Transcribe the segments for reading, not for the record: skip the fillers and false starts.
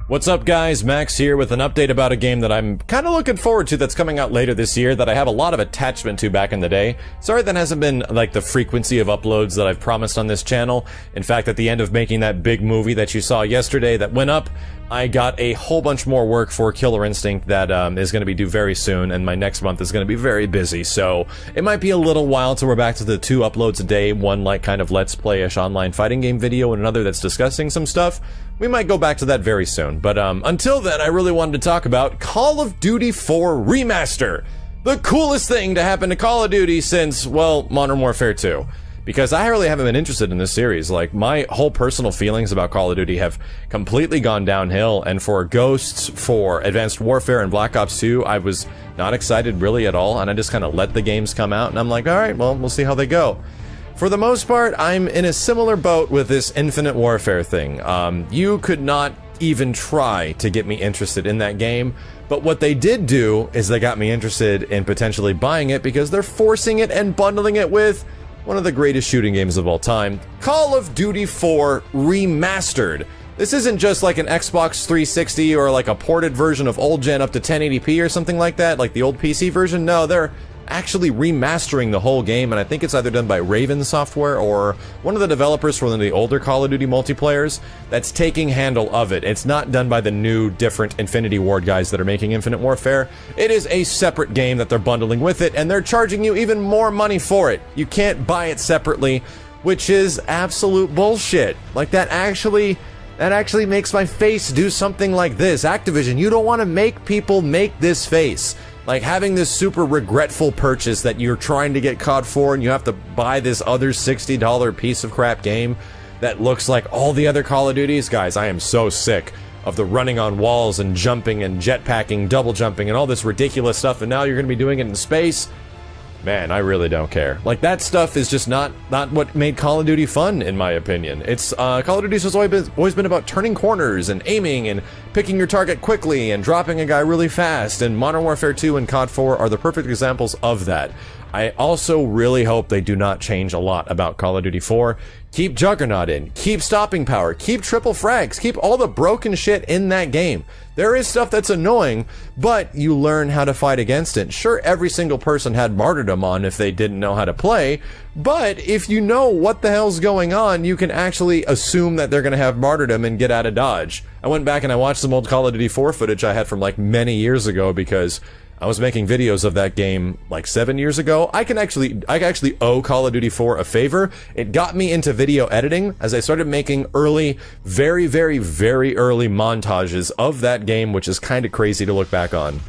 What's up guys, Max here with an update about a game that I'm kind of looking forward to that's coming out later this year that I have a lot of attachment to back in the day. Sorry that hasn't been like the frequency of uploads that I've promised on this channel. In fact, at the end of making that big movie that you saw yesterday that went up, I got a whole bunch more work for Killer Instinct that is going to be due very soon, and my next month is going to be very busy, so it might be a little while till we're back to the 2 uploads a day, one like kind of let's play-ish online fighting game video and another that's discussing some stuff. We might go back to that very soon, but until then, I really wanted to talk about Call of Duty 4 Remaster, the coolest thing to happen to Call of Duty since, well, Modern Warfare 2. Because I really haven't been interested in this series. Like, my whole personal feelings about Call of Duty have completely gone downhill, and for Ghosts, for Advanced Warfare, and Black Ops 2, I was not excited really at all, and I just kind of let the games come out, and I'm like, alright, well, we'll see how they go. For the most part, I'm in a similar boat with this Infinite Warfare thing. You could not even try to get me interested in that game, but what they did do is they got me interested in potentially buying it because they're forcing it and bundling it with one of the greatest shooting games of all time, Call of Duty 4 Remastered. This isn't just like an Xbox 360 or like a ported version of old gen up to 1080p or something like that, like the old PC version. No, they're actually remastering the whole game, and I think it's either done by Raven Software or one of the developers for one of the older Call of Duty multiplayers that's taking handle of it. It's not done by the new, different Infinity Ward guys that are making Infinite Warfare. It is a separate game that they're bundling with it, and they're charging you even more money for it. You can't buy it separately, which is absolute bullshit. Like, that actually makes my face do something like this. Activision, you don't want to make people make this face. Like, having this super regretful purchase that you're trying to get COD4 and you have to buy this other $60 piece of crap game that looks like all the other Call of Duties. Guys, I am so sick of the running on walls and jumping and jetpacking, double jumping and all this ridiculous stuff, and now you're going to be doing it in space. Man, I really don't care. Like, that stuff is just not what made Call of Duty fun, in my opinion. It's, Call of Duty has always been about turning corners and aiming and picking your target quickly and dropping a guy really fast, and Modern Warfare 2 and COD 4 are the perfect examples of that. I also really hope they do not change a lot about Call of Duty 4. Keep Juggernaut in, keep stopping power, keep triple frags, keep all the broken shit in that game. There is stuff that's annoying, but you learn how to fight against it. Sure, every single person had martyrdom on if they didn't know how to play, but if you know what the hell's going on, you can actually assume that they're going to have martyrdom and get out of dodge. I went back and I watched some old Call of Duty 4 footage I had from like many years ago because I was making videos of that game like 7 years ago. I actually owe Call of Duty 4 a favor. It got me into video editing as I started making early, very, very, very early montages of that game, which is kind of crazy to look back on.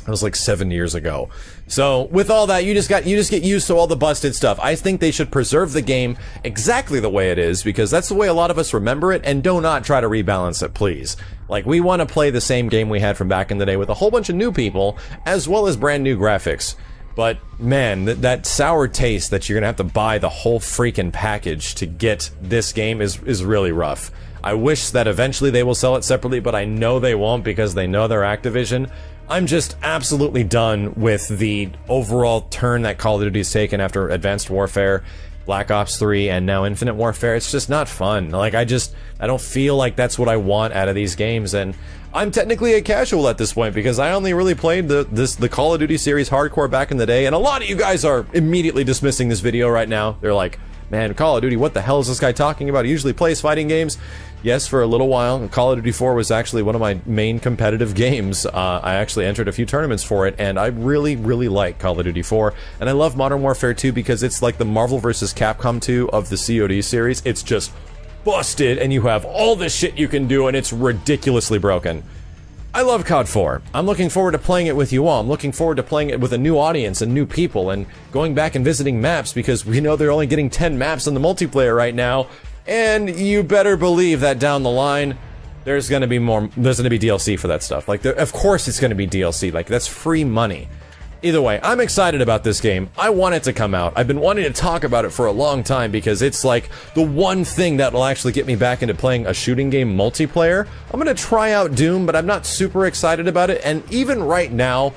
It was like 7 years ago. So with all that, you just get used to all the busted stuff. I think they should preserve the game exactly the way it is, because that's the way a lot of us remember it, and do not try to rebalance it, please. Like, we want to play the same game we had from back in the day with a whole bunch of new people, as well as brand new graphics. But man, that sour taste that you're gonna have to buy the whole freaking package to get this game is really rough. I wish that eventually they will sell it separately, but I know they won't because they know they're Activision. I'm just absolutely done with the overall turn that Call of Duty has taken after Advanced Warfare, Black Ops 3, and now Infinite Warfare. It's just not fun. Like, I don't feel like that's what I want out of these games, and I'm technically a casual at this point because I only really played the Call of Duty series hardcore back in the day, and a lot of you guys are immediately dismissing this video right now. They're like, man, Call of Duty, what the hell is this guy talking about? He usually plays fighting games. Yes, for a little while, Call of Duty 4 was actually one of my main competitive games. I actually entered a few tournaments for it, and I really, really like Call of Duty 4. And I love Modern Warfare 2 because it's like the Marvel vs. Capcom 2 of the COD series. It's just busted, and you have all this shit you can do, and it's ridiculously broken. I love COD 4. I'm looking forward to playing it with you all. I'm looking forward to playing it with a new audience and new people, and going back and visiting maps, because we know they're only getting 10 maps in the multiplayer right now. And you better believe that down the line, there's gonna be DLC for that stuff. Like, of course it's gonna be DLC, like, that's free money. Either way, I'm excited about this game. I want it to come out. I've been wanting to talk about it for a long time because it's like the one thing that will actually get me back into playing a shooting game multiplayer. I'm gonna try out Doom, but I'm not super excited about it, and even right now,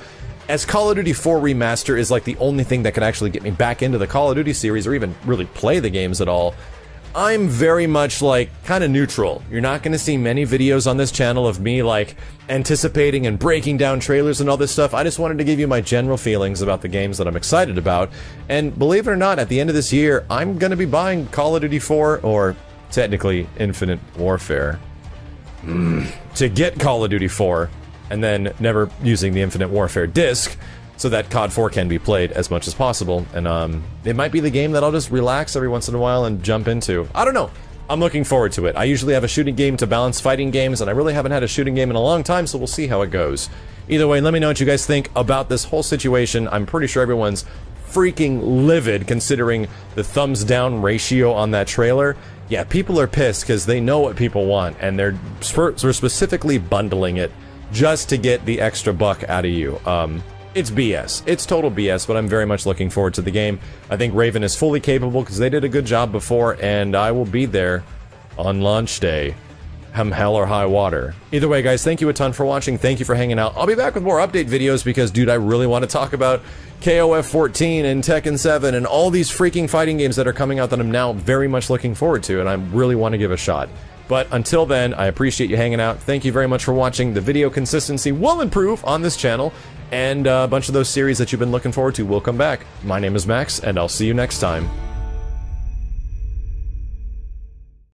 as Call of Duty 4 Remaster is like the only thing that can actually get me back into the Call of Duty series or even really play the games at all, I'm very much, like, kind of neutral. You're not going to see many videos on this channel of me, like, anticipating and breaking down trailers and all this stuff. I just wanted to give you my general feelings about the games that I'm excited about. And believe it or not, at the end of this year, I'm going to be buying Call of Duty 4, or technically Infinite Warfare, to get Call of Duty 4, and then never using the Infinite Warfare disc, so that COD4 can be played as much as possible. And it might be the game that I'll just relax every once in a while and jump into. I don't know. I'm looking forward to it. I usually have a shooting game to balance fighting games, and I really haven't had a shooting game in a long time, so we'll see how it goes. Either way, let me know what you guys think about this whole situation. I'm pretty sure everyone's freaking livid considering the thumbs down ratio on that trailer. Yeah, people are pissed because they know what people want, and they're specifically bundling it just to get the extra buck out of you. It's BS. It's total BS, but I'm very much looking forward to the game. I think Raven is fully capable because they did a good job before, and I will be there on launch day. Come hell or high water. Either way, guys, thank you a ton for watching. Thank you for hanging out. I'll be back with more update videos because, dude, I really want to talk about KOF14 and Tekken 7 and all these freaking fighting games that are coming out that I'm now very much looking forward to, and I really want to give a shot. But until then, I appreciate you hanging out. Thank you very much for watching. The video consistency will improve on this channel, and a bunch of those series that you've been looking forward to will come back. My name is Max, and I'll see you next time.